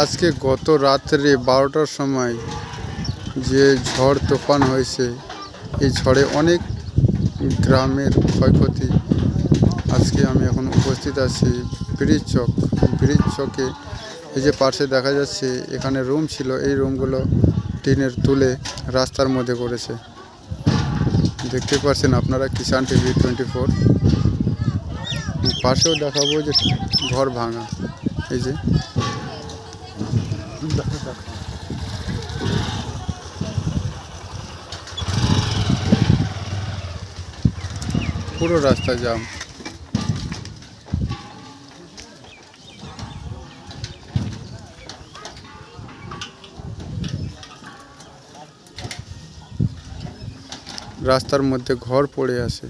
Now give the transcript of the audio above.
আজকে গত রাত্রে 12টার সময় যে ঝড় তুফান হয়েছে, এই ঝড়ে অনেক গ্রামের ক্ষয়ক্ষতি। আজকে আমি এখন উপস্থিত আছি ব্রিজ চকে। এই যে পাশে দেখা যাচ্ছে এখানে রুম ছিল, এই রুমগুলো টিনের তুলে রাস্তার মধ্যে করেছে। দেখতে পাচ্ছেন আপনারা কিষান টিভি 24। পাশেও দেখাবো যে ঘর ভাঙা। এই যে পুরো রাস্তা জাম। রাস্তার মধ্যে ঘর পড়ে আছে।